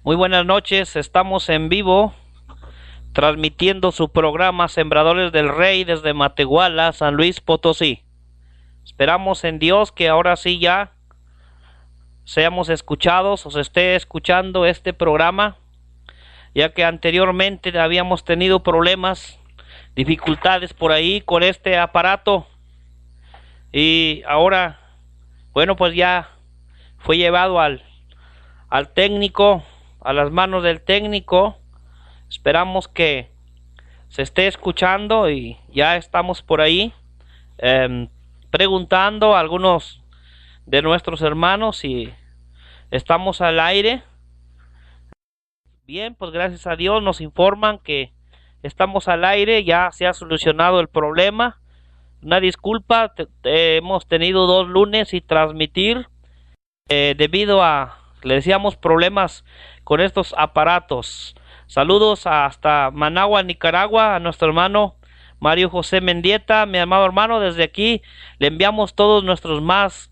Muy buenas noches, estamos en vivo transmitiendo su programa Sembradores del Rey desde Matehuala, San Luis Potosí. Esperamos en Dios que ahora sí ya seamos escuchados o se esté escuchando este programa, ya que anteriormente habíamos tenido problemas, dificultades por ahí con este aparato y ahora, bueno, pues ya fue llevado al técnico, a las manos del técnico. Esperamos que se esté escuchando y ya estamos por ahí preguntando a algunos de nuestros hermanos si estamos al aire. Bien, pues gracias a Dios nos informan que estamos al aire, ya se ha solucionado el problema. Una disculpa, hemos tenido 2 lunes sin transmitir debido a, le decíamos, problemas con estos aparatos. Saludos hasta Managua, Nicaragua, a nuestro hermano Mario José Mendieta. Mi amado hermano, desde aquí le enviamos todos nuestros más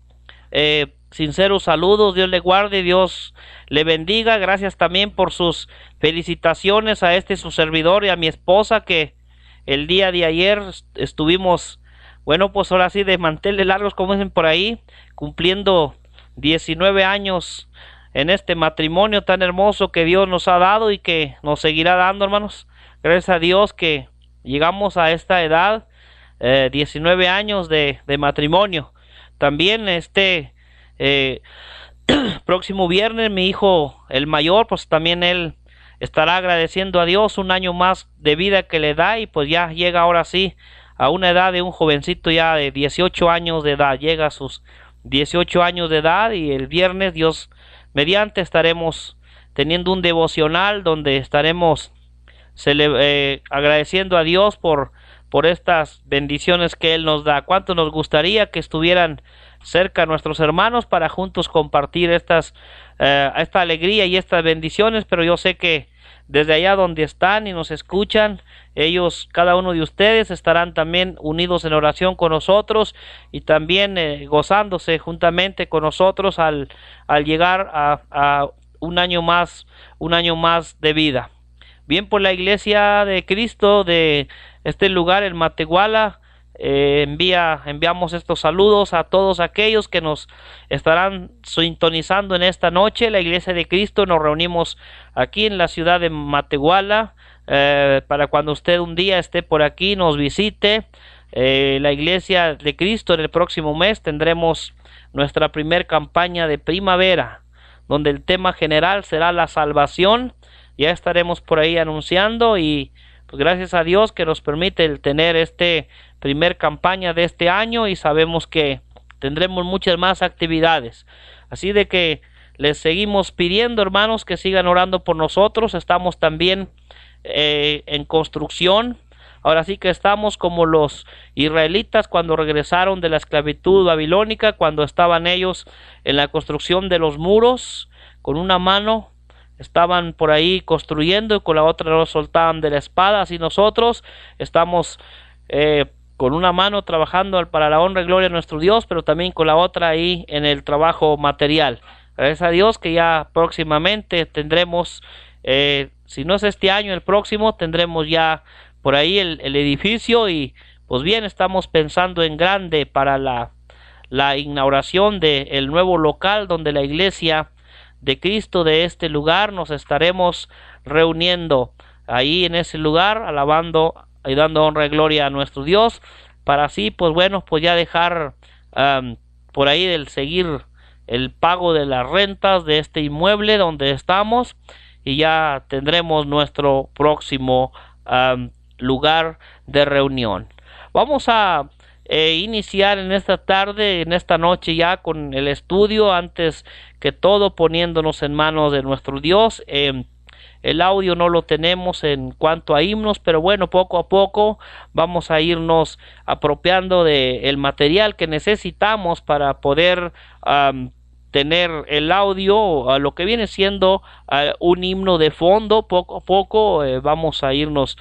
sinceros saludos. Dios le guarde, Dios le bendiga. Gracias también por sus felicitaciones a su servidor y a mi esposa, que el día de ayer estuvimos, bueno, pues ahora sí de manteles largos, como dicen por ahí, cumpliendo 19 años en este matrimonio tan hermoso que Dios nos ha dado y que nos seguirá dando, hermanos. Gracias a Dios que llegamos a esta edad, 19 años de matrimonio. También próximo viernes mi hijo, el mayor, pues también él estará agradeciendo a Dios un año más de vida que le da, y pues ya llega ahora sí a una edad de un jovencito ya de 18 años de edad, llega a sus 18 años de edad, y el viernes, Dios mediante, estaremos teniendo un devocional donde estaremos agradeciendo a Dios por estas bendiciones que Él nos da. Cuánto nos gustaría que estuvieran cerca nuestros hermanos para juntos compartir esta alegría y estas bendiciones, pero yo sé que desde allá donde están y nos escuchan, ellos, cada uno de ustedes, estarán también unidos en oración con nosotros y también gozándose juntamente con nosotros al llegar a un año más de vida. Bien, por la Iglesia de Cristo de este lugar, en Matehuala, enviamos estos saludos a todos aquellos que nos estarán sintonizando en esta noche. La Iglesia de Cristo nos reunimos aquí en la ciudad de Matehuala, para cuando usted un día esté por aquí, nos visite. La Iglesia de Cristo, en el próximo mes tendremos nuestra primer campaña de primavera, donde el tema general será la salvación. Ya estaremos por ahí anunciando, y pues gracias a Dios que nos permite el tener primer campaña de este año, y sabemos que tendremos muchas más actividades. Así de que les seguimos pidiendo, hermanos, que sigan orando por nosotros. Estamos también en construcción. Ahora sí que estamos como los israelitas cuando regresaron de la esclavitud babilónica, cuando estaban ellos en la construcción de los muros, con una mano estaban por ahí construyendo y con la otra no soltaban de la espada. Así nosotros estamos con una mano trabajando para la honra y gloria de nuestro Dios, pero también con la otra ahí en el trabajo material. Gracias a Dios que ya próximamente tendremos, si no es este año, el próximo, tendremos ya por ahí el edificio, y pues bien, estamos pensando en grande para la inauguración del nuevo local donde la Iglesia de Cristo de este lugar nos estaremos reuniendo ahí en ese lugar, alabando y dando honra y gloria a nuestro Dios, para así, pues bueno, pues ya dejar por ahí del seguir el pago de las rentas de este inmueble donde estamos, y ya tendremos nuestro próximo lugar de reunión. Vamos a iniciar en esta tarde, en esta noche, ya con el estudio, antes que todo poniéndonos en manos de nuestro Dios. El audio no lo tenemos en cuanto a himnos, pero bueno, poco a poco vamos a irnos apropiando del material que necesitamos para poder tener el audio, a lo que viene siendo un himno de fondo. Poco a poco vamos a irnos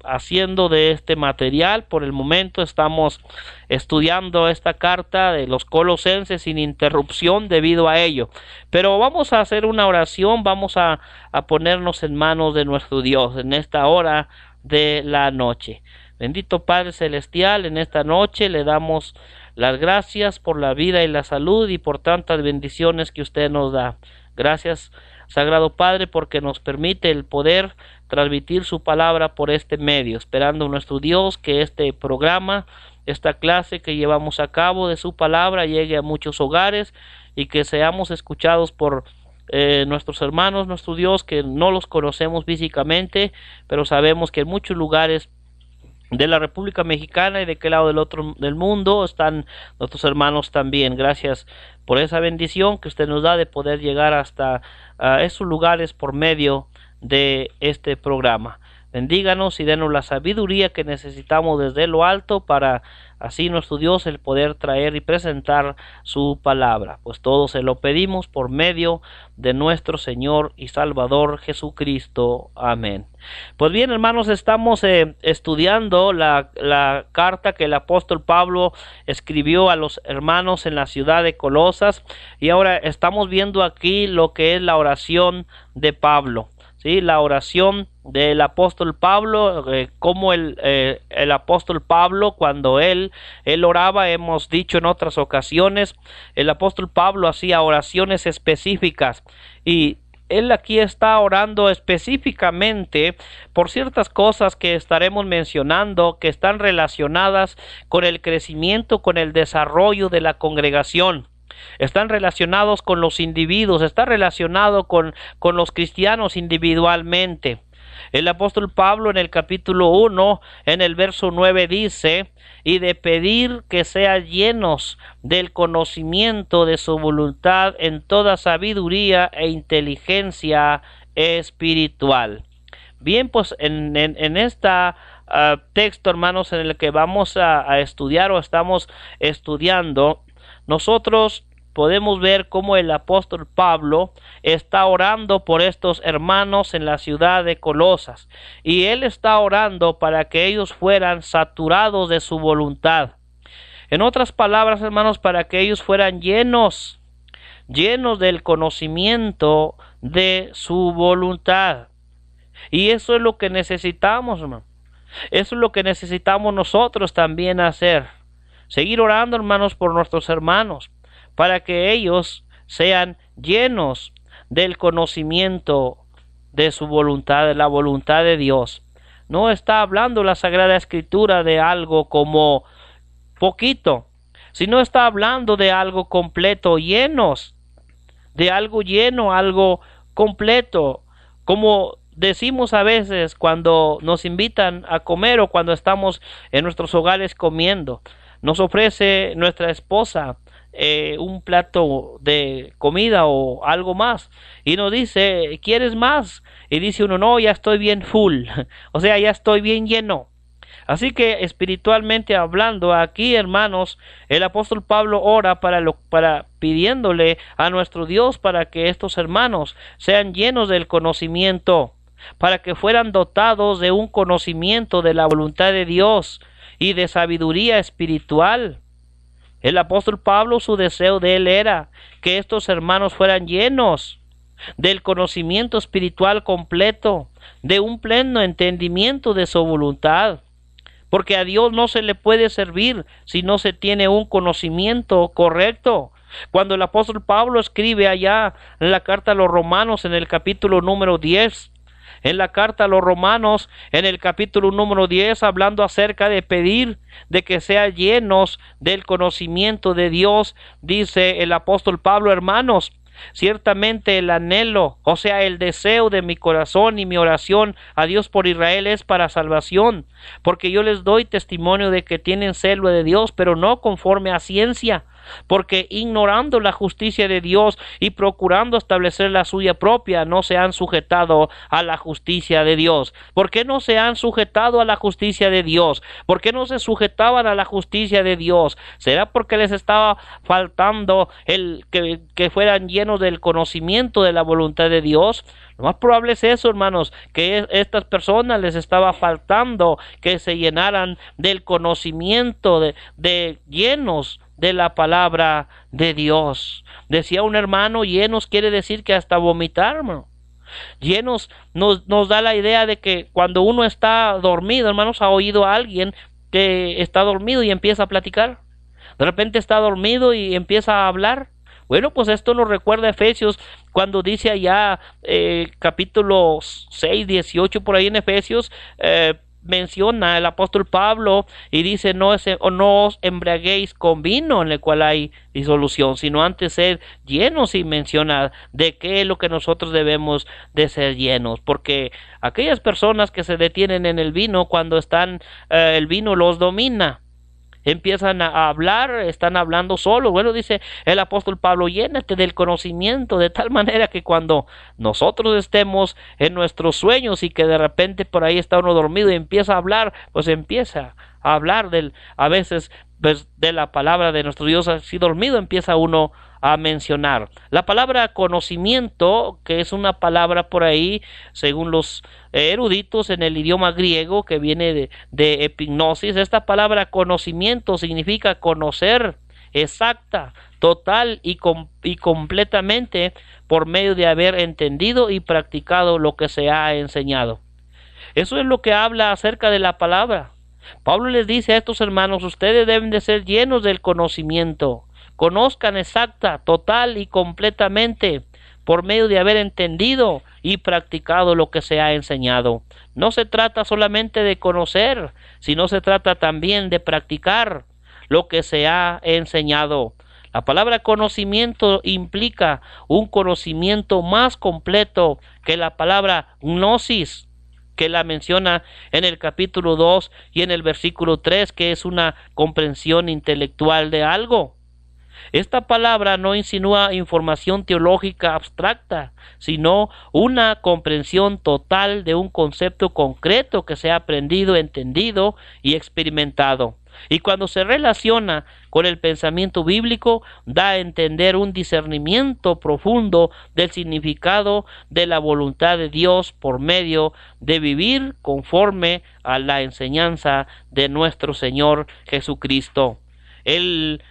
haciendo de este material. Por el momento estamos estudiando esta carta de los Colosenses sin interrupción debido a ello. Pero vamos a hacer una oración, vamos a ponernos en manos de nuestro Dios en esta hora de la noche. Bendito Padre Celestial, en esta noche le damos las gracias por la vida y la salud y por tantas bendiciones que usted nos da. Gracias, Sagrado Padre, porque nos permite el poder transmitir su palabra por este medio, esperando nuestro Dios que este programa, esta clase que llevamos a cabo de su palabra llegue a muchos hogares y que seamos escuchados por nuestros hermanos, nuestro Dios, que no los conocemos físicamente, pero sabemos que en muchos lugares de la República Mexicana y de qué lado del otro del mundo están nuestros hermanos también. Gracias por esa bendición que usted nos da de poder llegar hasta esos lugares por medio de este programa. Bendíganos y denos la sabiduría que necesitamos desde lo alto para así nuestro Dios el poder traer y presentar su palabra. Pues todo se lo pedimos por medio de nuestro Señor y Salvador Jesucristo. Amén. Pues bien, hermanos, estamos estudiando la carta que el apóstol Pablo escribió a los hermanos en la ciudad de Colosas, y ahora estamos viendo aquí lo que es la oración de Pablo. Sí, la oración del apóstol Pablo, como el apóstol Pablo, cuando él oraba, hemos dicho en otras ocasiones, el apóstol Pablo hacía oraciones específicas, y él aquí está orando específicamente por ciertas cosas que estaremos mencionando, que están relacionadas con el crecimiento, con el desarrollo de la congregación. Están relacionados con los individuos, está relacionado con los cristianos individualmente. El apóstol Pablo en el capítulo 1, en el verso 9 dice: y de pedir que sean llenos del conocimiento de su voluntad en toda sabiduría e inteligencia espiritual. Bien, pues en esta texto, hermanos, en el que vamos a estudiar o estamos estudiando, nosotros podemos ver cómo el apóstol Pablo está orando por estos hermanos en la ciudad de Colosas, y él está orando para que ellos fueran saturados de su voluntad. En otras palabras, hermanos, para que ellos fueran llenos del conocimiento de su voluntad. Y eso es lo que necesitamos, hermano. Eso es lo que necesitamos nosotros también hacer. Seguir orando, hermanos, por nuestros hermanos, para que ellos sean llenos del conocimiento de su voluntad, de la voluntad de Dios. No está hablando la Sagrada Escritura de algo como poquito, sino está hablando de algo completo, llenos, de algo lleno, algo completo, como decimos a veces cuando nos invitan a comer o cuando estamos en nuestros hogares comiendo. Nos ofrece nuestra esposa un plato de comida o algo más y nos dice: ¿quieres más? Y dice uno: no, ya estoy bien full, o sea, ya estoy bien lleno. Así que espiritualmente hablando, aquí, hermanos, el apóstol Pablo ora para pidiéndole a nuestro Dios para que estos hermanos sean llenos del conocimiento, para que fueran dotados de un conocimiento de la voluntad de Dios y de sabiduría espiritual. El apóstol Pablo, su deseo de él era que estos hermanos fueran llenos del conocimiento espiritual completo, de un pleno entendimiento de su voluntad, porque a Dios no se le puede servir si no se tiene un conocimiento correcto. Cuando el apóstol Pablo escribe allá en la carta a los Romanos en el capítulo número 10, en la carta a los Romanos, en el capítulo número 10, hablando acerca de pedir de que sean llenos del conocimiento de Dios, dice el apóstol Pablo: hermanos, ciertamente el anhelo, o sea, el deseo de mi corazón y mi oración a Dios por Israel es para salvación, porque yo les doy testimonio de que tienen celo de Dios, pero no conforme a ciencia, porque ignorando la justicia de Dios y procurando establecer la suya propia, no se han sujetado a la justicia de Dios. ¿Por qué no se han sujetado a la justicia de Dios? ¿Por qué no se sujetaban a la justicia de Dios? ¿Será porque les estaba faltando el que fueran llenos del conocimiento de la voluntad de Dios? Lo más probable es eso, hermanos, que estas personas les estaba faltando que se llenaran del conocimiento, de llenos de la palabra de Dios. Decía un hermano, llenos quiere decir que hasta vomitar, hermano. Llenos nos da la idea de que cuando uno está dormido, hermanos, ha oído a alguien que está dormido y empieza a platicar. De repente está dormido y empieza a hablar. Bueno, pues esto nos recuerda a Efesios cuando dice allá capítulo 6, 18 por ahí en Efesios, menciona el apóstol Pablo y dice no os embriaguéis con vino en el cual hay disolución, sino antes ser llenos, y menciona de qué es lo que nosotros debemos de ser llenos, porque aquellas personas que se detienen en el vino cuando están el vino los domina, empiezan a hablar, están hablando solos. Bueno, dice el apóstol Pablo, llénate del conocimiento, de tal manera que cuando nosotros estemos en nuestros sueños y que de repente por ahí está uno dormido y empieza a hablar, pues empieza a hablar a veces pues, de la palabra de nuestro Dios. Así dormido empieza uno a mencionar. La palabra conocimiento, que es una palabra por ahí, según los eruditos en el idioma griego, que viene de epignosis, esta palabra conocimiento significa conocer exacta, total y completamente por medio de haber entendido y practicado lo que se ha enseñado. Eso es lo que habla acerca de la palabra. Pablo les dice a estos hermanos, ustedes deben de ser llenos del conocimiento. Conozcan exacta, total y completamente por medio de haber entendido y practicado lo que se ha enseñado. No se trata solamente de conocer, sino se trata también de practicar lo que se ha enseñado. La palabra conocimiento implica un conocimiento más completo que la palabra gnosis, que la menciona en el capítulo 2 y en el versículo 3, que es una comprensión intelectual de algo. Esta palabra no insinúa información teológica abstracta, sino una comprensión total de un concepto concreto que se ha aprendido, entendido y experimentado. Y cuando se relaciona con el pensamiento bíblico, da a entender un discernimiento profundo del significado de la voluntad de Dios por medio de vivir conforme a la enseñanza de nuestro Señor Jesucristo. El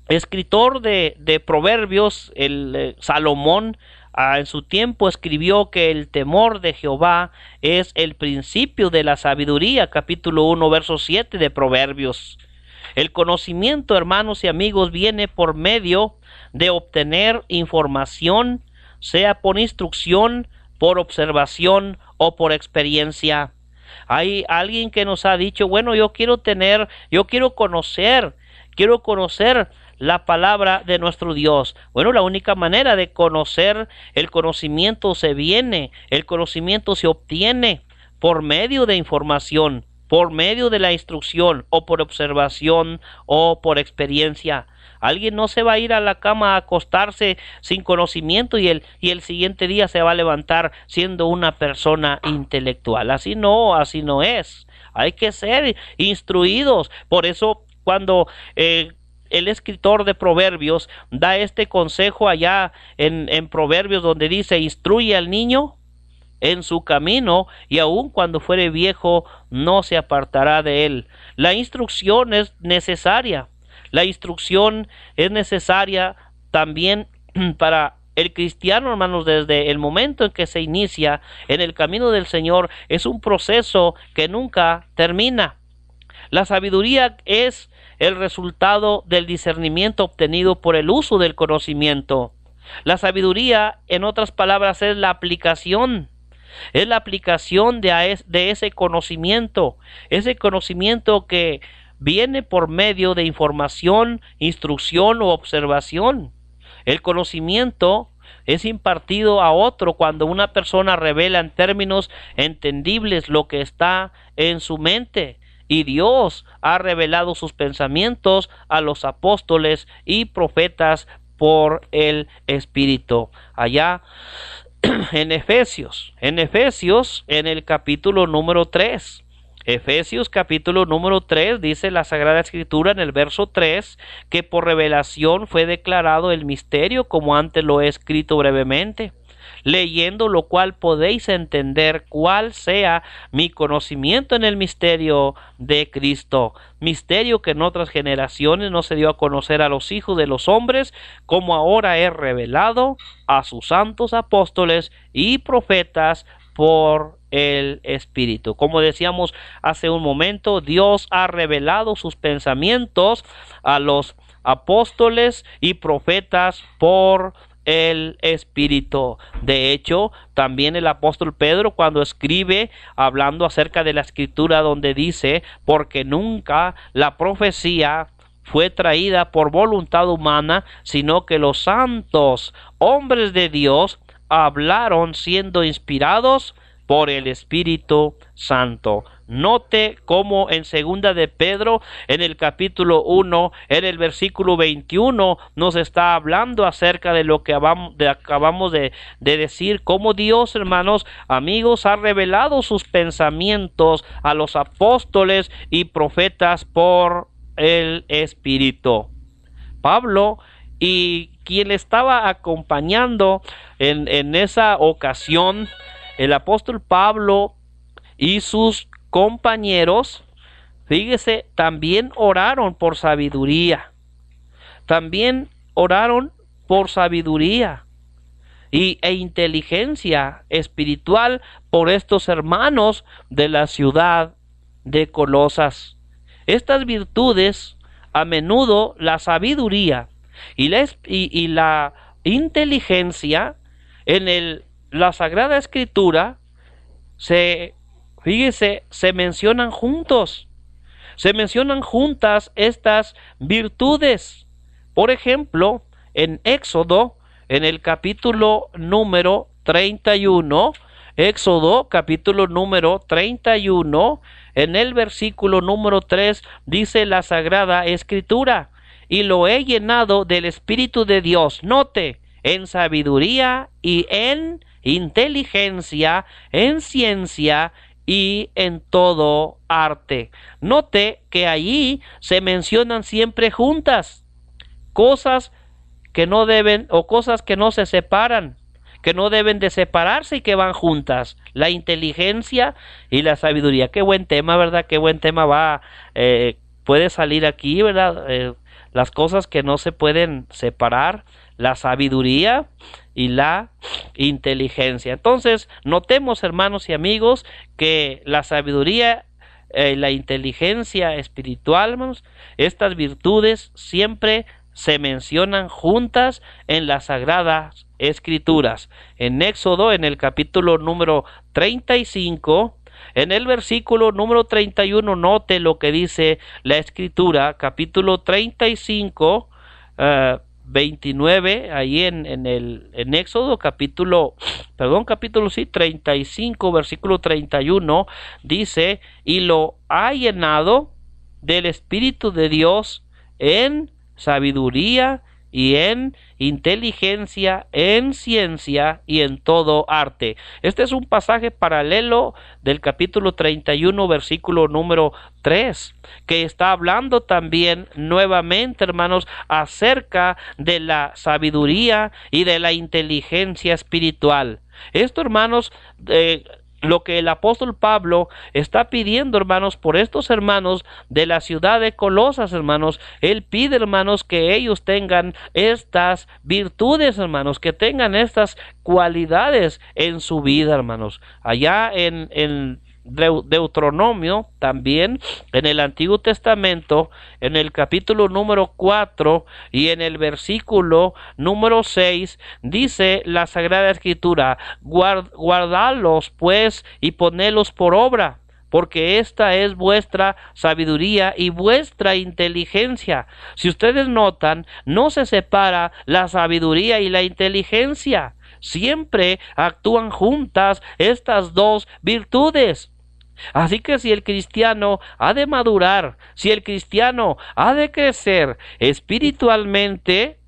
escritor de Proverbios, Salomón, en su tiempo escribió que el temor de Jehová es el principio de la sabiduría, capítulo 1, verso 7 de Proverbios. El conocimiento, hermanos y amigos, viene por medio de obtener información, sea por instrucción, por observación o por experiencia. Hay alguien que nos ha dicho, bueno, yo quiero conocer la palabra de nuestro Dios. Bueno, la única manera de conocer, el conocimiento el conocimiento se obtiene por medio de información, por medio de la instrucción, o por observación, o por experiencia. Alguien no se va a ir a la cama a acostarse sin conocimiento y el siguiente día se va a levantar siendo una persona intelectual. Así no es. Hay que ser instruidos. Por eso cuando el escritor de Proverbios da este consejo allá en Proverbios, donde dice, instruye al niño en su camino, y aun cuando fuere viejo no se apartará de él. La instrucción es necesaria. La instrucción es necesaria también para el cristiano, hermanos. Desde el momento en que se inicia en el camino del Señor, es un proceso que nunca termina. La sabiduría es el resultado del discernimiento obtenido por el uso del conocimiento. La sabiduría, en otras palabras, es la aplicación de ese conocimiento que viene por medio de información, instrucción o observación. El conocimiento es impartido a otro cuando una persona revela en términos entendibles lo que está en su mente. y Dios ha revelado sus pensamientos a los apóstoles y profetas por el Espíritu. Allá en Efesios, en el capítulo número 3. Efesios capítulo número 3 dice la Sagrada Escritura en el verso 3 que por revelación fue declarado el misterio, como antes lo he escrito brevemente, leyendo lo cual podéis entender cuál sea mi conocimiento en el misterio de Cristo, misterio que en otras generaciones no se dio a conocer a los hijos de los hombres, como ahora es revelado a sus santos apóstoles y profetas por el Espíritu. Como decíamos hace un momento, Dios ha revelado sus pensamientos a los apóstoles y profetas por el Espíritu. De hecho, también el apóstol Pedro, cuando escribe hablando acerca de la Escritura, donde dice, porque nunca la profecía fue traída por voluntad humana, sino que los santos hombres de Dios hablaron siendo inspirados por el Espíritu Santo. Note cómo en segunda de Pedro, en el capítulo 1, en el versículo 21, nos está hablando acerca de lo que acabamos de decir, cómo Dios, hermanos, amigos, ha revelado sus pensamientos a los apóstoles y profetas por el Espíritu. Pablo y quien le estaba acompañando en esa ocasión, el apóstol Pablo y sus compañeros, fíjese, también oraron por sabiduría. También oraron por sabiduría e inteligencia espiritual por estos hermanos de la ciudad de Colosas. Estas virtudes, a menudo la sabiduría y la inteligencia en la Sagrada Escritura se mencionan juntos. Se mencionan juntas estas virtudes. Por ejemplo, en Éxodo, en el capítulo número 31, Éxodo capítulo número 31, en el versículo número 3, dice la Sagrada Escritura, y lo he llenado del Espíritu de Dios. Note, en sabiduría y en inteligencia, en ciencia y en todo arte. Note que allí se mencionan siempre juntas cosas que no deben, o cosas que no se separan, que no deben de separarse y que van juntas, la inteligencia y la sabiduría. Qué buen tema, ¿verdad? Qué buen tema puede salir aquí, ¿verdad? Las cosas que no se pueden separar, la sabiduría y la inteligencia. Entonces, notemos, hermanos y amigos, que la sabiduría y la inteligencia espiritual, hermanos, estas virtudes siempre se mencionan juntas en las Sagradas Escrituras. En Éxodo, en el capítulo número 35, en el versículo número 31, note lo que dice la Escritura, capítulo 35, 29, ahí en Éxodo, capítulo 35, versículo 31, dice, y lo ha llenado del Espíritu de Dios en sabiduría y en inteligencia, en ciencia y en todo arte. Este es un pasaje paralelo del capítulo 31, versículo número 3, que está hablando también nuevamente, hermanos, acerca de la sabiduría y de la inteligencia espiritual. Esto, hermanos, lo que el apóstol Pablo está pidiendo, hermanos, por estos hermanos de la ciudad de Colosas, hermanos, él pide, hermanos, que ellos tengan estas virtudes, hermanos, que tengan estas cualidades en su vida, hermanos. Allá en Deuteronomio, también en el Antiguo Testamento, en el capítulo número 4 y en el versículo número 6, dice la Sagrada Escritura, guardadlos pues y ponedlos por obra, porque esta es vuestra sabiduría y vuestra inteligencia. Si ustedes notan, no se separa la sabiduría y la inteligencia. Siempre actúan juntas estas dos virtudes. Así que si el cristiano ha de madurar, si el cristiano ha de crecer espiritualmente,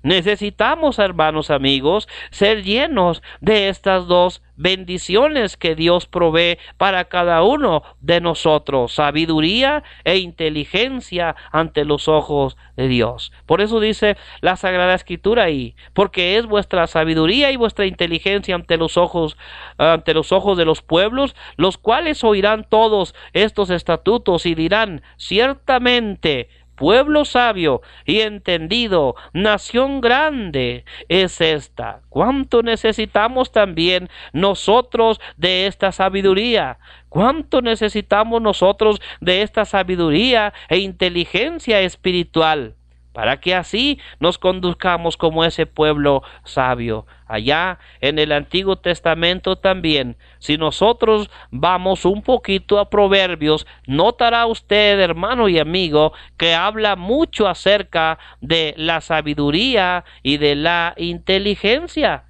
necesitamos, hermanos amigos, ser llenos de estas dos bendiciones que Dios provee para cada uno de nosotros: sabiduría e inteligencia ante los ojos de Dios. Por eso dice la Sagrada Escritura ahí: porque es vuestra sabiduría y vuestra inteligencia ante los ojos de los pueblos, los cuales oirán todos estos estatutos y dirán: ciertamente pueblo sabio y entendido, nación grande es esta. ¿Cuánto necesitamos también nosotros de esta sabiduría? ¿Cuánto necesitamos nosotros de esta sabiduría e inteligencia espiritual? Para que así nos conduzcamos como ese pueblo sabio. Allá en el Antiguo Testamento también, si nosotros vamos un poquito a Proverbios, notará usted, hermano y amigo, que habla mucho acerca de la sabiduría y de la inteligencia.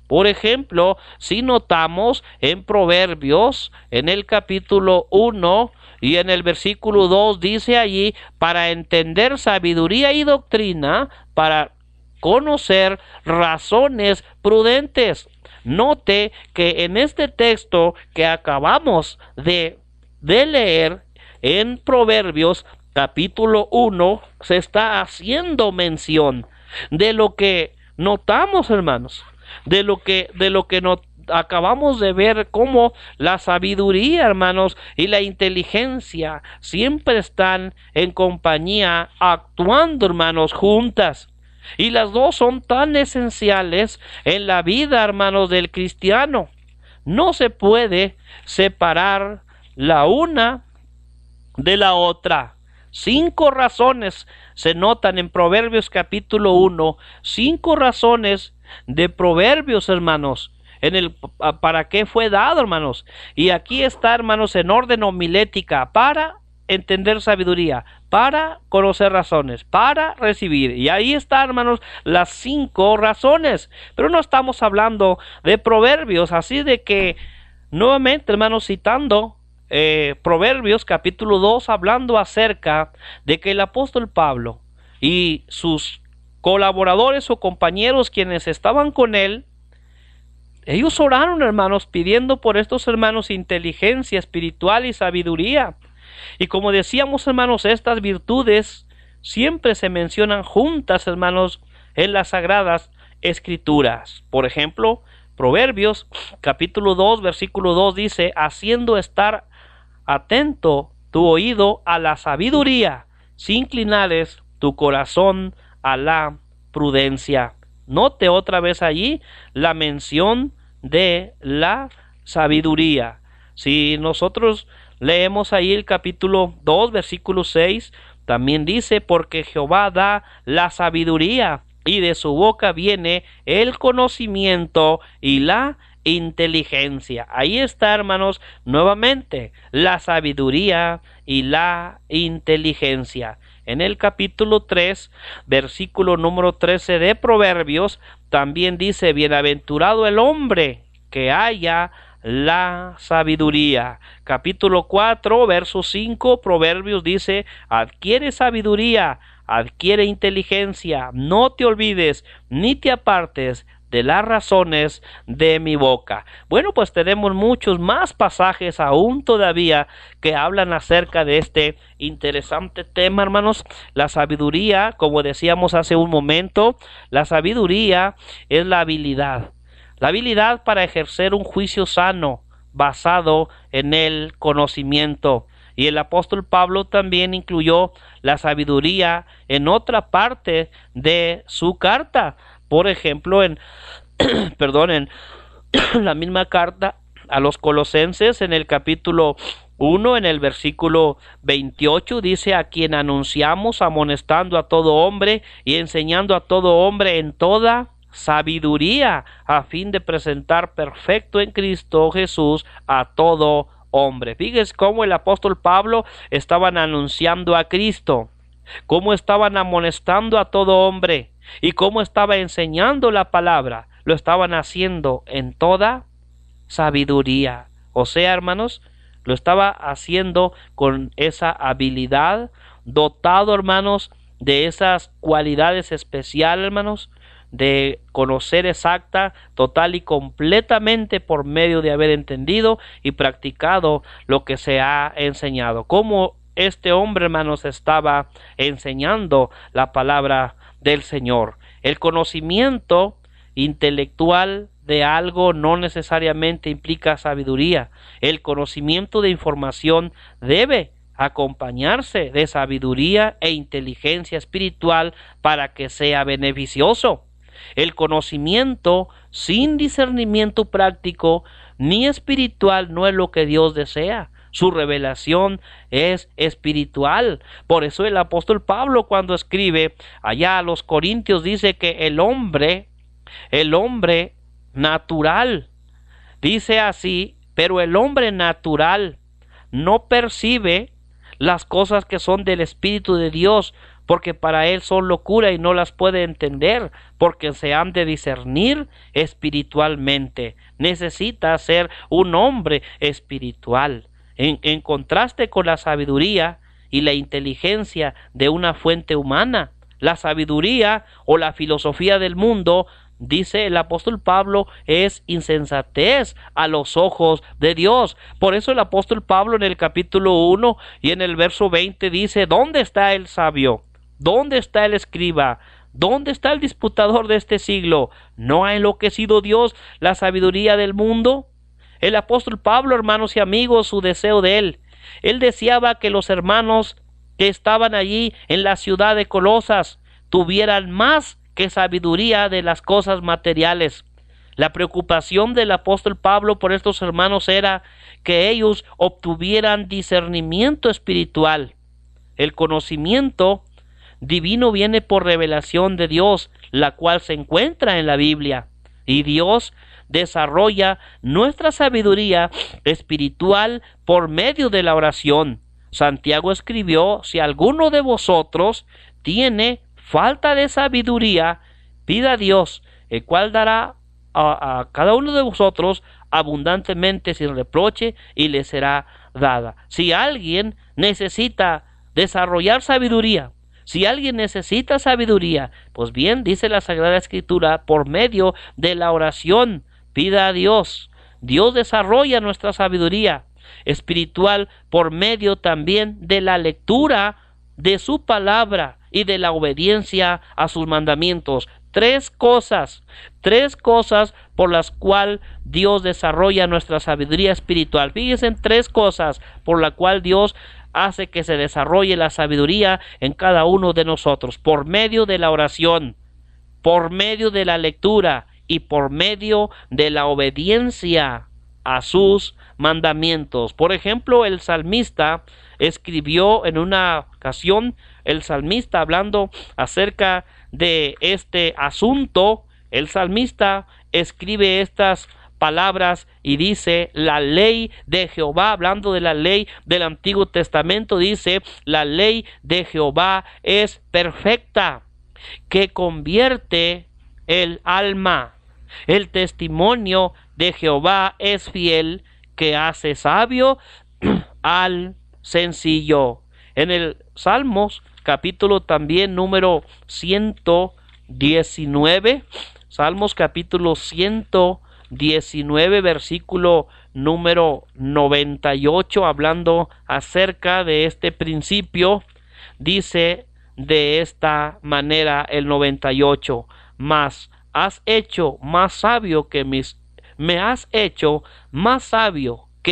Por ejemplo, si notamos en Proverbios, en el capítulo 1, y en el versículo 2 dice allí: para entender sabiduría y doctrina, para conocer razones prudentes. Note que en este texto que acabamos de leer en Proverbios capítulo 1, se está haciendo mención de lo que notamos, hermanos, de lo que acabamos de ver, cómo la sabiduría, hermanos, y la inteligencia siempre están en compañía, actuando, hermanos, juntas. Y las dos son tan esenciales en la vida, hermanos, del cristiano. No se puede separar la una de la otra. 5 razones se notan en Proverbios capítulo 1, 5 razones de Proverbios, hermanos, para qué fue dado, hermanos. Y aquí está, hermanos, en orden homilética: para entender sabiduría, para conocer razones, para recibir. Y ahí está, hermanos, las 5 razones. Pero no estamos hablando de Proverbios, así de que nuevamente, hermanos, citando Proverbios capítulo 2, hablando acerca de que el apóstol Pablo y sus colaboradores o compañeros, quienes estaban con él, ellos oraron, hermanos, pidiendo por estos hermanos inteligencia espiritual y sabiduría. Y como decíamos, hermanos, estas virtudes siempre se mencionan juntas, hermanos, en las Sagradas Escrituras. Por ejemplo, Proverbios capítulo 2, versículo 2 dice: haciendo estar atento tu oído a la sabiduría, si inclinares tu corazón a la prudencia. Note otra vez allí la mención de la sabiduría. Si nosotros leemos ahí el capítulo 2, versículo 6, también dice: porque Jehová da la sabiduría, y de su boca viene el conocimiento y la inteligencia. Ahí está, hermanos, nuevamente la sabiduría y la inteligencia. En el capítulo 3, versículo número 13 de Proverbios, también dice: bienaventurado el hombre que haya la sabiduría. Capítulo 4, verso 5, Proverbios dice: adquiere sabiduría, adquiere inteligencia, no te olvides ni te apartes de las razones de mi boca. Bueno, pues tenemos muchos más pasajes aún todavía que hablan acerca de este interesante tema, hermanos. La sabiduría, como decíamos hace un momento, la sabiduría es la habilidad para ejercer un juicio sano basado en el conocimiento. Y el apóstol Pablo también incluyó la sabiduría en otra parte de su carta. Por ejemplo, en la misma carta a los Colosenses, en el capítulo 1, en el versículo 28, dice: a quien anunciamos, amonestando a todo hombre y enseñando a todo hombre en toda sabiduría, a fin de presentar perfecto en Cristo Jesús a todo hombre. Fíjese cómo el apóstol Pablo estaban anunciando a Cristo, cómo estaban amonestando a todo hombre y cómo estaba enseñando la palabra. Lo estaban haciendo en toda sabiduría. O sea, hermanos, lo estaba haciendo con esa habilidad, dotado, hermanos, de esas cualidades especiales, hermanos, de conocer exacta, total y completamente por medio de haber entendido y practicado lo que se ha enseñado. Como este hombre, hermanos, estaba enseñando la palabra del Señor. El conocimiento intelectual de algo no necesariamente implica sabiduría. El conocimiento de información debe acompañarse de sabiduría e inteligencia espiritual para que sea beneficioso. El conocimiento sin discernimiento práctico ni espiritual no es lo que Dios desea. Su revelación es espiritual. Por eso el apóstol Pablo, cuando escribe allá a los Corintios, dice que el hombre natural, dice así, pero el hombre natural no percibe las cosas que son del Espíritu de Dios, porque para él son locura y no las puede entender, porque se han de discernir espiritualmente. Necesita ser un hombre espiritual. En contraste con la sabiduría y la inteligencia de una fuente humana, la sabiduría o la filosofía del mundo, dice el apóstol Pablo, es insensatez a los ojos de Dios. Por eso el apóstol Pablo en el capítulo 1 y en el verso 20 dice: ¿dónde está el sabio? ¿Dónde está el escriba? ¿Dónde está el disputador de este siglo? ¿No ha enloquecido Dios la sabiduría del mundo? El apóstol Pablo, hermanos y amigos, su deseo de él deseaba que los hermanos que estaban allí en la ciudad de Colosas tuvieran más que sabiduría de las cosas materiales. La preocupación del apóstol Pablo por estos hermanos era que ellos obtuvieran discernimiento espiritual. El conocimiento divino viene por revelación de Dios, la cual se encuentra en la Biblia, y Dios desarrolla nuestra sabiduría espiritual por medio de la oración. Santiago escribió: si alguno de vosotros tiene falta de sabiduría, pida a Dios, el cual dará a cada uno de vosotros abundantemente sin reproche, y le será dada. Si alguien necesita desarrollar sabiduría, si alguien necesita sabiduría, pues bien, dice la Sagrada Escritura, por medio de la oración, pida a Dios. Dios desarrolla nuestra sabiduría espiritual por medio también de la lectura de su palabra y de la obediencia a sus mandamientos. Tres cosas por las cuales Dios desarrolla nuestra sabiduría espiritual. Fíjense en tres cosas por las cuales Dios hace que se desarrolle la sabiduría en cada uno de nosotros: por medio de la oración, por medio de la lectura y por medio de la obediencia a sus mandamientos. Por ejemplo, el salmista escribió en una ocasión, el salmista hablando acerca de este asunto, el salmista escribe estas palabras y dice: la ley de Jehová, hablando de la ley del Antiguo Testamento, dice: la ley de Jehová es perfecta, que convierte el alma. El testimonio de Jehová es fiel, que hace sabio al sencillo. En el Salmos, capítulo también número 119, Salmos capítulo 119, versículo número 98, hablando acerca de este principio, dice de esta manera el 98: me has hecho más sabio que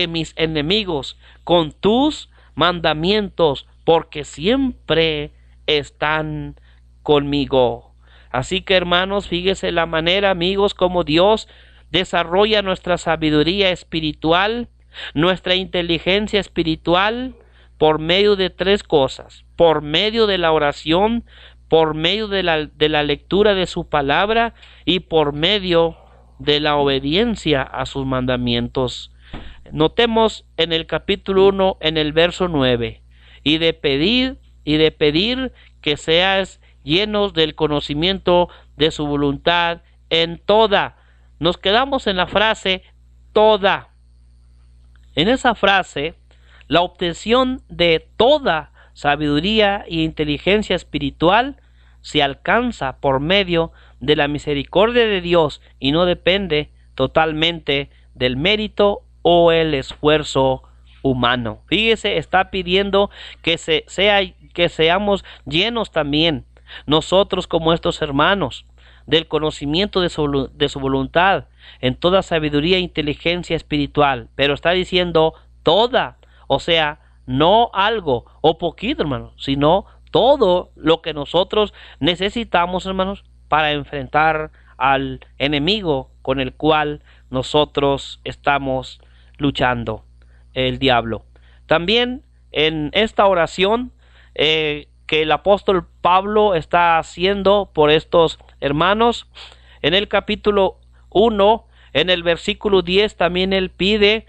mis enemigos con tus mandamientos, porque siempre están conmigo. Así que, hermanos, fíjese la manera, amigos, como Dios desarrolla nuestra sabiduría espiritual, nuestra inteligencia espiritual, por medio de tres cosas: por medio de la oración, por medio de la lectura de su palabra y por medio de la obediencia a sus mandamientos. Notemos en el capítulo 1, en el verso 9, y de pedir que seas llenos del conocimiento de su voluntad en toda. Nos quedamos en la frase toda. En esa frase, la obtención de toda sabiduría y inteligencia espiritual se alcanza por medio de la misericordia de Dios y no depende totalmente del mérito o el esfuerzo humano. Fíjese, está pidiendo que seamos llenos también nosotros como estos hermanos del conocimiento de su voluntad en toda sabiduría e inteligencia espiritual, pero está diciendo toda, o sea, no algo o poquito, hermanos, sino todo lo que nosotros necesitamos, hermanos, para enfrentar al enemigo con el cual nosotros estamos luchando, el diablo. También en esta oración que el apóstol Pablo está haciendo por estos hermanos, en el capítulo 1, en el versículo 10, también él pide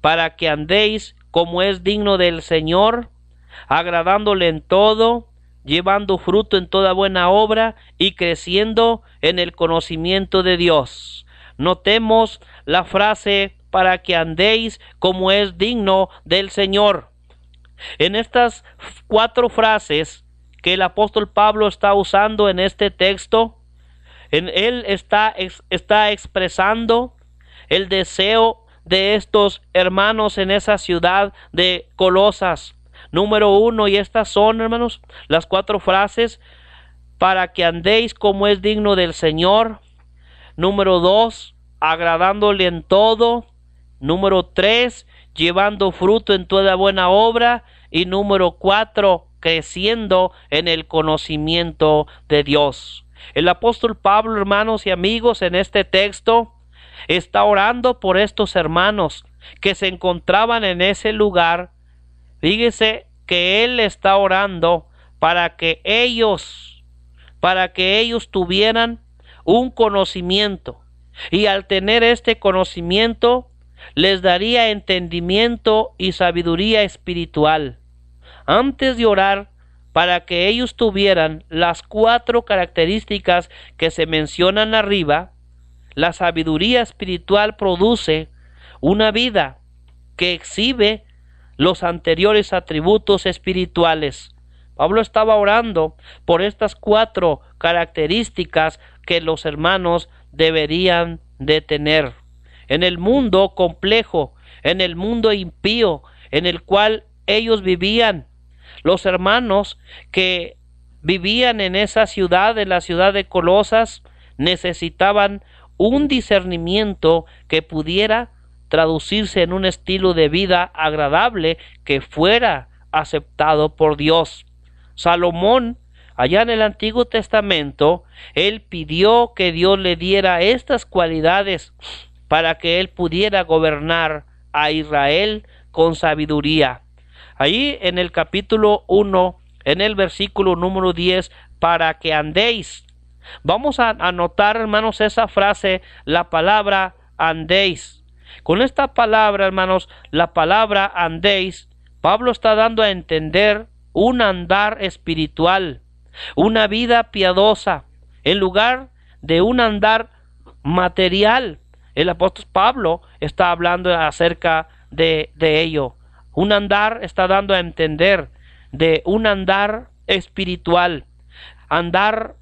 para que andéis como es digno del Señor, agradándole en todo, llevando fruto en toda buena obra y creciendo en el conocimiento de Dios. Notemos la frase para que andéis como es digno del Señor. En estas 4 frases que el apóstol Pablo está usando en este texto, él está expresando el deseo de estos hermanos en esa ciudad de Colosas. Número 1, y estas son, hermanos, las 4 frases: para que andéis como es digno del Señor. Número 2, agradándole en todo. Número 3, llevando fruto en toda buena obra. Y número 4, creciendo en el conocimiento de Dios. El apóstol Pablo, hermanos y amigos, en este texto está orando por estos hermanos que se encontraban en ese lugar. Fíjese que él está orando para que ellos tuvieran un conocimiento, y al tener este conocimiento les daría entendimiento y sabiduría espiritual. Antes de orar para que ellos tuvieran las 4 características que se mencionan arriba, la sabiduría espiritual produce una vida que exhibe los anteriores atributos espirituales. Pablo estaba orando por estas 4 características que los hermanos deberían de tener. En el mundo complejo, en el mundo impío en el cual ellos vivían, los hermanos que vivían en esa ciudad, en la ciudad de Colosas, necesitaban un discernimiento que pudiera traducirse en un estilo de vida agradable que fuera aceptado por Dios. Salomón, allá en el Antiguo Testamento, él pidió que Dios le diera estas cualidades para que él pudiera gobernar a Israel con sabiduría. Allí en el capítulo 1, en el versículo número 10, para que andéis. Vamos a anotar, hermanos, esa frase, la palabra andéis. Con esta palabra, hermanos, la palabra andéis, Pablo está dando a entender un andar espiritual, una vida piadosa, en lugar de un andar material. El apóstol Pablo está hablando acerca de ello. Un andar está dando a entender de un andar espiritual. Andar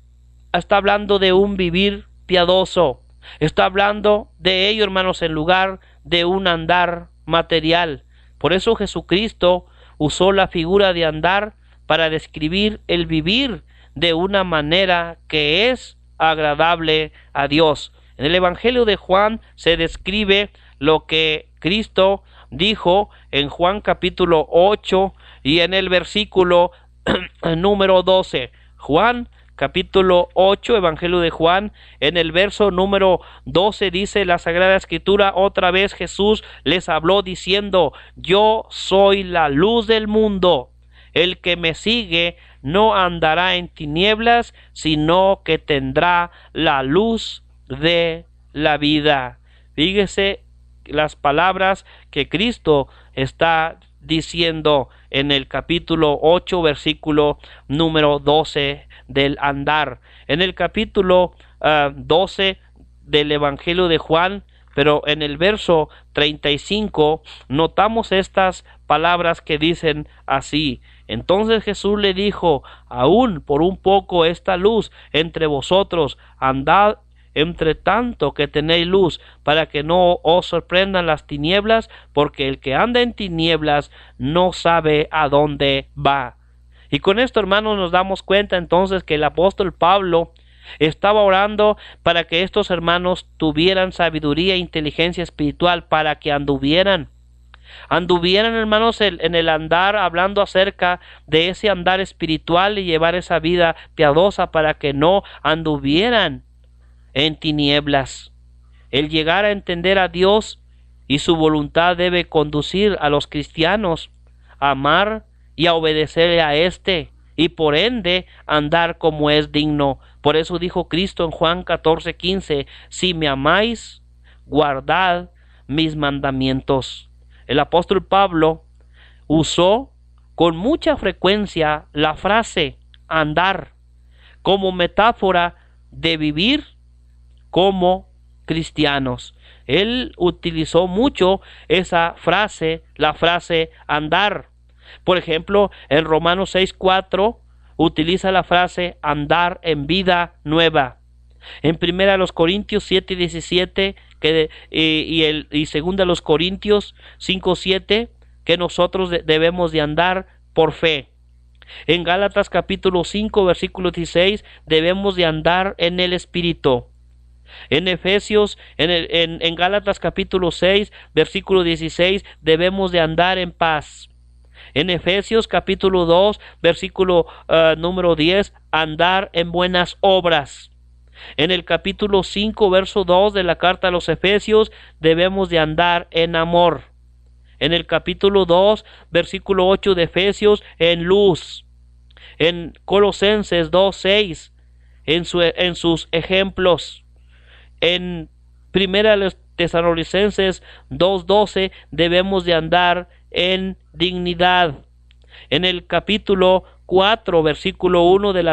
está hablando de un vivir piadoso. Está hablando de ello, hermanos, en lugar de un andar material. Por eso Jesucristo usó la figura de andar para describir el vivir de una manera que es agradable a Dios. En el Evangelio de Juan se describe lo que Cristo dijo en Juan capítulo 8 y en el versículo número 12. Juan capítulo 8, Evangelio de Juan, en el verso número 12 dice la Sagrada Escritura: otra vez Jesús les habló diciendo: yo soy la luz del mundo. El que me sigue no andará en tinieblas, sino que tendrá la luz de la vida. Fíjese las palabras que Cristo está diciendo en el capítulo 8, versículo número 12 del andar. En el capítulo 12 del Evangelio de Juan, Pero en el verso 35 notamos estas palabras que dicen así: entonces Jesús le dijo, aún por un poco esta luz entre vosotros, andad entre tanto que tenéis luz, para que no os sorprendan las tinieblas, porque el que anda en tinieblas no sabe a dónde va. Y con esto, hermanos, nos damos cuenta entonces que el apóstol Pablo estaba orando para que estos hermanos tuvieran sabiduría e inteligencia espiritual, para que anduvieran, hermanos, en el andar, hablando acerca de ese andar espiritual y llevar esa vida piadosa, para que no anduvieran en tinieblas. El llegar a entender a Dios y su voluntad debe conducir a los cristianos a amar y a obedecerle a éste, y por ende andar como es digno. Por eso dijo Cristo en Juan 14:15, si me amáis, guardad mis mandamientos. El apóstol Pablo usó con mucha frecuencia la frase andar como metáfora de vivir como cristianos. Él utilizó mucho esa frase, la frase andar. Por ejemplo, en Romanos 6:4 utiliza la frase andar en vida nueva. En 1 Corintios 7:17 y 2 Corintios 5:7 que nosotros debemos de andar por fe. En Gálatas capítulo 5 versículo 16 debemos de andar en el Espíritu. En Efesios, en Gálatas capítulo 6 versículo 16 debemos de andar en paz. En Efesios capítulo 2 versículo número 10, andar en buenas obras. En el capítulo 5 verso 2 de la carta a los Efesios debemos de andar en amor. En el capítulo 2 versículo 8 de Efesios, en luz. En Colosenses 2:6 en sus ejemplos. En 1 Tesalonicenses 2:12 debemos de andar en dignidad. En el capítulo 4 versículo 1 de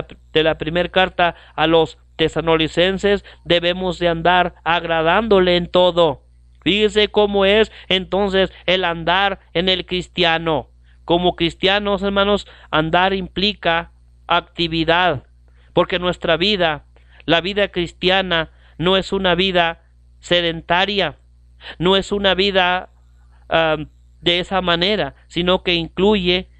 la primera carta a los Tesalonicenses debemos de andar agradándole en todo. Fíjese cómo es entonces el andar en el cristiano. Como cristianos, hermanos, andar implica actividad, porque nuestra vida, la vida cristiana, no es una vida sedentaria, no es una vida de esa manera, sino que incluye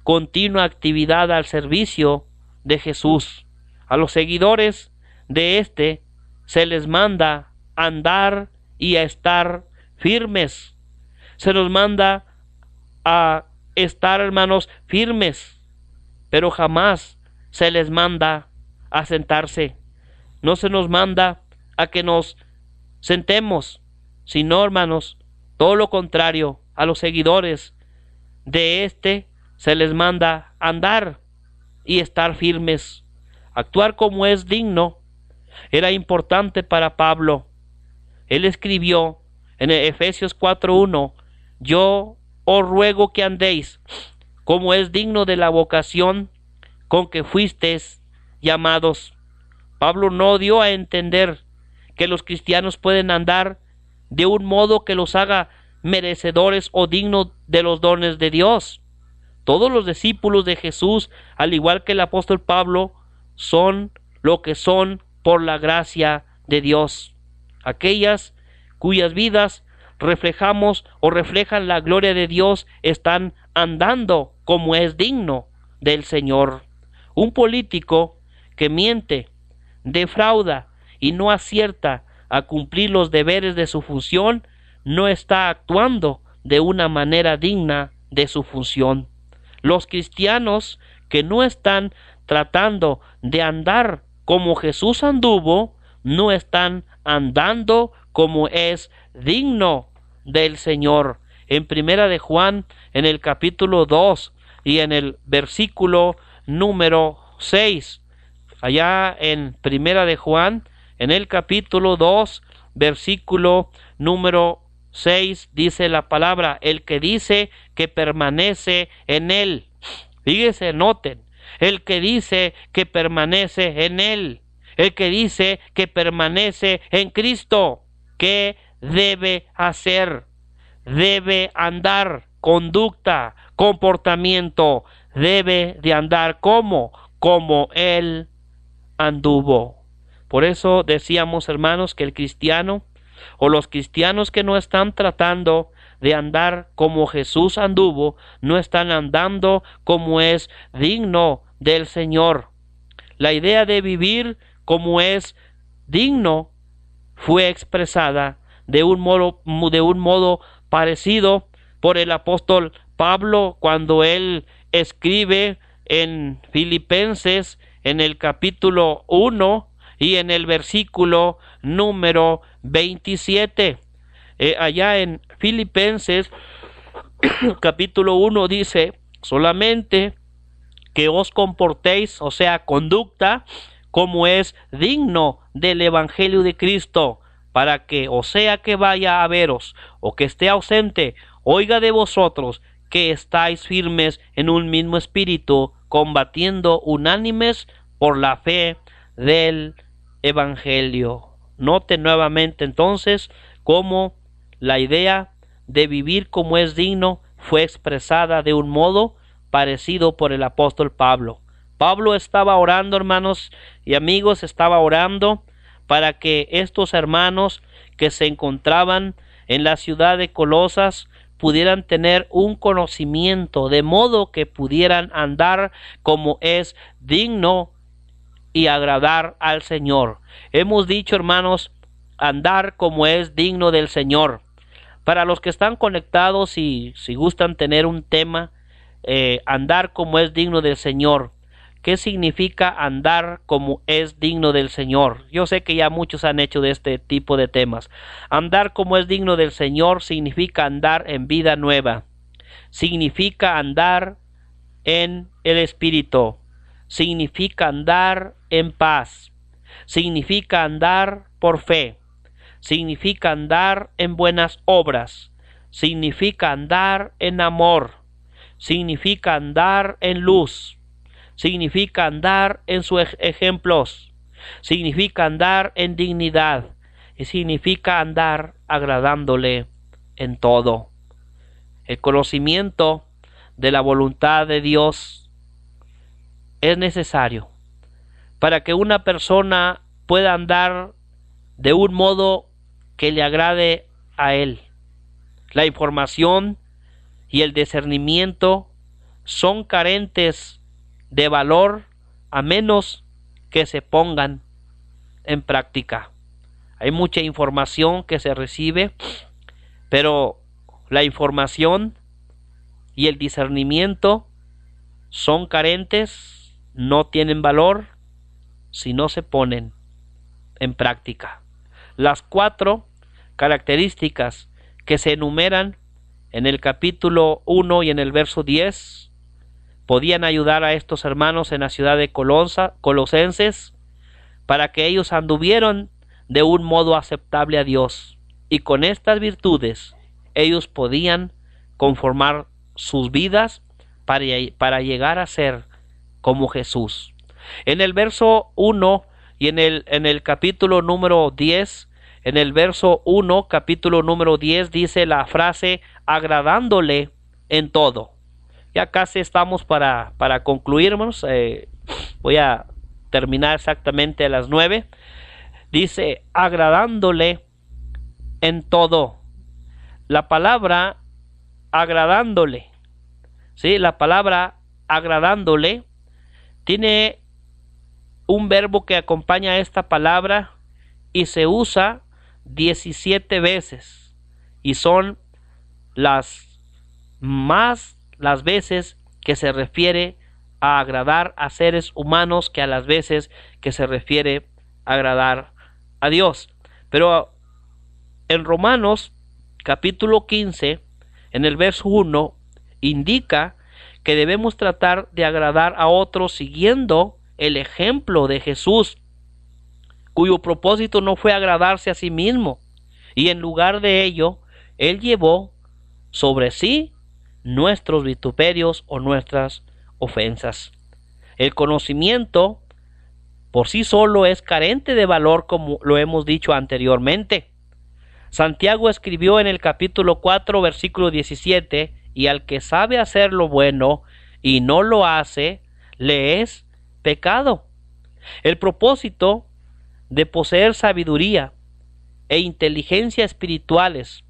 continua actividad al servicio de Jesús. A los seguidores de éste se les manda a andar y a estar firmes. Se nos manda a estar, hermanos, firmes, pero jamás se les manda a sentarse. No se nos manda a que nos sentemos, sino, hermanos, todo lo contrario. A los seguidores de éste se les manda a andar y estar firmes. Actuar como es digno era importante para Pablo. Él escribió en Efesios 4:1, yo os ruego que andéis como es digno de la vocación con que fuisteis llamados. Pablo no dio a entender que los cristianos pueden andar de un modo que los haga merecedores o dignos de los dones de Dios. Todos los discípulos de Jesús, al igual que el apóstol Pablo, son lo que son por la gracia de Dios. Aquellas cuyas vidas reflejamos o reflejan la gloria de Dios están andando como es digno del Señor. Un político que miente, defrauda y no acierta a cumplir los deberes de su función no está actuando de una manera digna de su función. Los cristianos que no están tratando de andar como Jesús anduvo, no están andando como es digno del Señor. En 1 de Juan, en el capítulo 2 y en el versículo número 6, allá en 1 de Juan, en el capítulo 2, versículo número 6, dice la palabra, el que dice que permanece en él. Fíjese, noten, el que dice que permanece en él, el que dice que permanece en Cristo, que debe hacer, debe andar, conducta, comportamiento, debe de andar como Él anduvo. Por eso decíamos, hermanos, que el cristiano o los cristianos que no están tratando de andar como Jesús anduvo, no están andando como es digno del Señor. La idea de vivir como es digno fue expresada de un modo parecido por el apóstol Pablo cuando él escribe en Filipenses en el capítulo 1 y en el versículo número 27. Allá en Filipenses capítulo 1 dice: solamente que os comportéis, o sea, conducta, como es digno del Evangelio de Cristo, para que, o sea que vaya a veros, o que esté ausente, oiga de vosotros que estáis firmes en un mismo espíritu, combatiendo unánimes por la fe del Evangelio. Note nuevamente entonces cómo la idea de vivir como es digno fue expresada de un modo parecido por el apóstol Pablo. Pablo estaba orando, hermanos y amigos, estaba orando para que estos hermanos que se encontraban en la ciudad de Colosas pudieran tener un conocimiento, de modo que pudieran andar como es digno y agradar al Señor. Hemos dicho, hermanos, andar como es digno del Señor. Para los que están conectados y si gustan tener un tema, andar como es digno del Señor. ¿Qué significa andar como es digno del Señor? Yo sé que ya muchos han hecho de este tipo de temas. Andar como es digno del Señor significa andar en vida nueva. Significa andar en el Espíritu. Significa andar en paz. Significa andar por fe. Significa andar en buenas obras. Significa andar en amor. Significa andar en luz. Significa andar en sus ejemplos. Significa andar en dignidad. Y significa andar agradándole en todo. El conocimiento de la voluntad de Dios es necesario para que una persona pueda andar de un modo que le agrade a Él. La información y el discernimiento son carentes de valor a menos que se pongan en práctica. Hay mucha información que se recibe, pero la información y el discernimiento son carentes, no tienen valor si no se ponen en práctica. Las 4 características que se enumeran en el capítulo 1 y en el verso 10 podían ayudar a estos hermanos en la ciudad de Colosenses para que ellos anduvieran de un modo aceptable a Dios, y con estas virtudes ellos podían conformar sus vidas para llegar a ser como Jesús. En el verso 1 y en el capítulo número 10, en el verso 1, capítulo número 10, dice la frase agradándole en todo. Ya casi estamos para concluirnos. Voy a terminar exactamente a las 9. Dice agradándole en todo. La palabra agradándole, ¿sí? La palabra agradándole tiene un verbo que acompaña a esta palabra y se usa 17 veces, y son las veces que se refiere a agradar a seres humanos que a las veces que se refiere a agradar a Dios. Pero en Romanos capítulo 15, en el verso 1, indica que debemos tratar de agradar a otros siguiendo el ejemplo de Jesús, cuyo propósito no fue agradarse a sí mismo, y en lugar de ello, Él llevó sobre sí nuestros vituperios o nuestras ofensas. El conocimiento por sí solo es carente de valor, como lo hemos dicho anteriormente. Santiago escribió en el capítulo 4, versículo 17, y al que sabe hacer lo bueno y no lo hace, le es pecado. El propósito de poseer sabiduría e inteligencia espirituales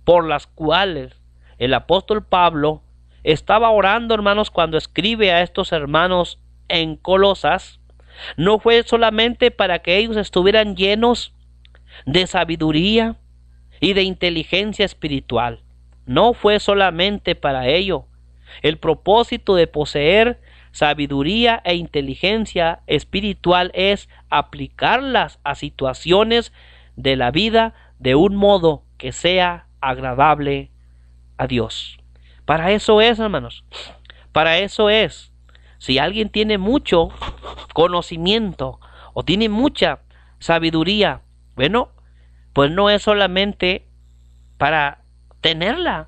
por las cuales el apóstol Pablo estaba orando, hermanos, cuando escribe a estos hermanos en Colosas, no fue solamente para que ellos estuvieran llenos de sabiduría y de inteligencia espiritual. No fue solamente para ello. El propósito de poseer sabiduría e inteligencia espiritual es aplicarlas a situaciones de la vida de un modo que sea agradable a Dios. Para eso es, hermanos. Para eso es. Si alguien tiene mucho conocimiento o tiene mucha sabiduría, bueno, pues no es solamente para tenerla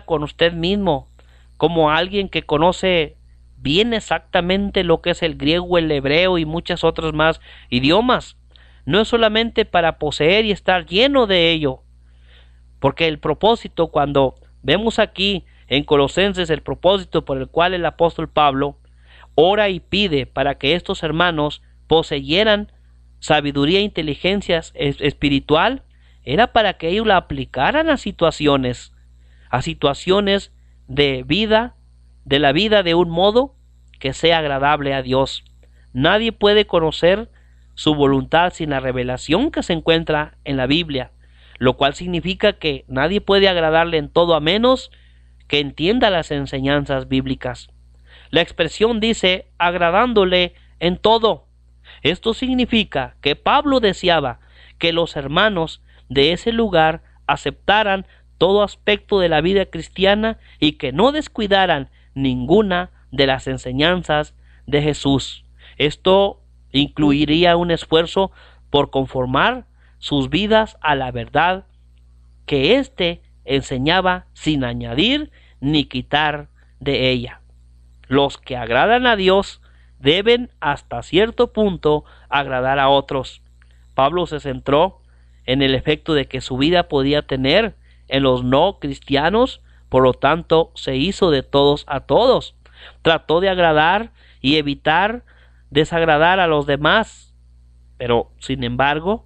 con usted mismo, como alguien que conoce bien exactamente lo que es el griego, el hebreo y muchas otras más idiomas. No es solamente para poseer y estar lleno de ello, porque el propósito, cuando vemos aquí en Colosenses el propósito por el cual el apóstol Pablo ora y pide para que estos hermanos poseyeran sabiduría e inteligencia espiritual, era para que ellos la aplicaran a situaciones de vida, de la vida de un modo que sea agradable a Dios. Nadie puede conocer su voluntad sin la revelación que se encuentra en la Biblia, lo cual significa que nadie puede agradarle en todo a menos que entienda las enseñanzas bíblicas. La expresión dice agradándole en todo. Esto significa que Pablo deseaba que los hermanos de ese lugar aceptaran todo aspecto de la vida cristiana y que no descuidaran ninguna de las enseñanzas de Jesús. Esto incluiría un esfuerzo por conformar sus vidas a la verdad que éste enseñaba sin añadir ni quitar de ella. Los que agradan a Dios deben hasta cierto punto agradar a otros. Pablo se centró en el efecto de que su vida podía tener en los no cristianos, por lo tanto se hizo de todos a todos. Trató de agradar y evitar desagradar a los demás, pero sin embargo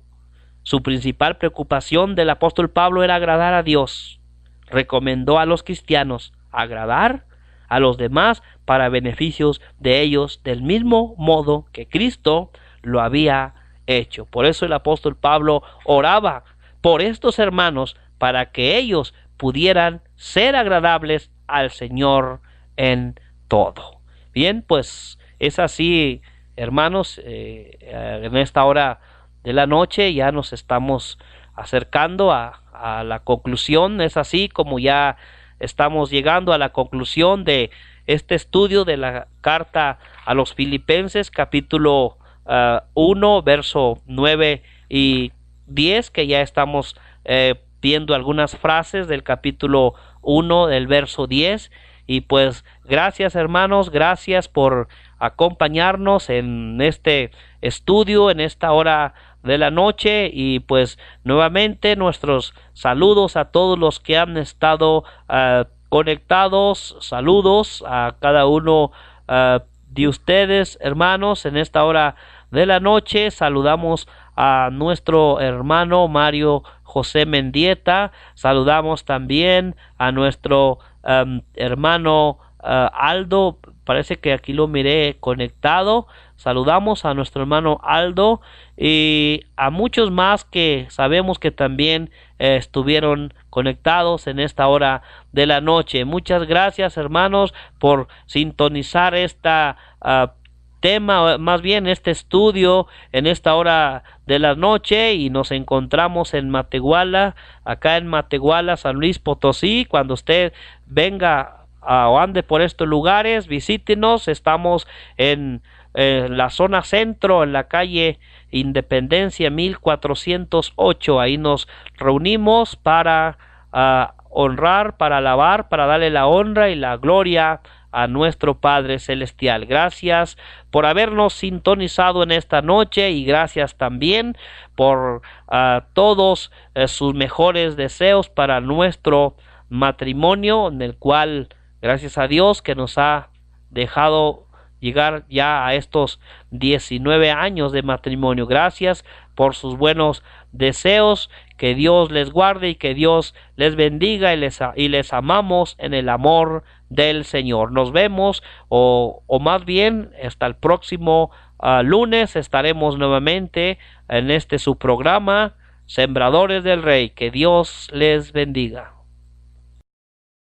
su principal preocupación del apóstol Pablo era agradar a Dios. Recomendó a los cristianos agradar a los demás para beneficios de ellos del mismo modo que Cristo lo había hecho. Por eso el apóstol Pablo oraba por estos hermanos para que ellos pudieran ser agradables al Señor en todo. Bien, pues es así, hermanos, en esta hora de la noche ya nos estamos acercando a la conclusión. Es así como ya estamos llegando a la conclusión de este estudio de la carta a los Filipenses, capítulo 1, verso 9 y 10, que ya estamos viendo algunas frases del capítulo 1 del verso 10. Y pues gracias, hermanos, gracias por acompañarnos en este estudio, en esta hora de la noche, y pues nuevamente nuestros saludos a todos los que han estado conectados. Saludos a cada uno de ustedes, hermanos, en esta hora de la noche. Saludamos a nuestro hermano Mario José Mendieta, saludamos también a nuestro hermano Aldo, parece que aquí lo miré conectado. Saludamos a nuestro hermano Aldo y a muchos más que sabemos que también estuvieron conectados en esta hora de la noche. Muchas gracias, hermanos, por sintonizar esta tema, más bien este estudio en esta hora de la noche, y nos encontramos en Matehuala, acá en Matehuala, San Luis Potosí. Cuando usted venga o ande por estos lugares, visítenos. Estamos en la zona centro, en la calle Independencia 1408. Ahí nos reunimos para honrar, para alabar, para darle la honra y la gloria a nuestro Padre Celestial. Gracias por habernos sintonizado en esta noche y gracias también por todos sus mejores deseos para nuestro matrimonio, en el cual, gracias a Dios, que nos ha dejado llegar ya a estos 19 años de matrimonio. Gracias por sus buenos deseos, que Dios les guarde y que Dios les bendiga, y les amamos en el amor del Señor. Nos vemos, o más bien hasta el próximo lunes estaremos nuevamente en su programa Sembradores del Rey. Que Dios les bendiga.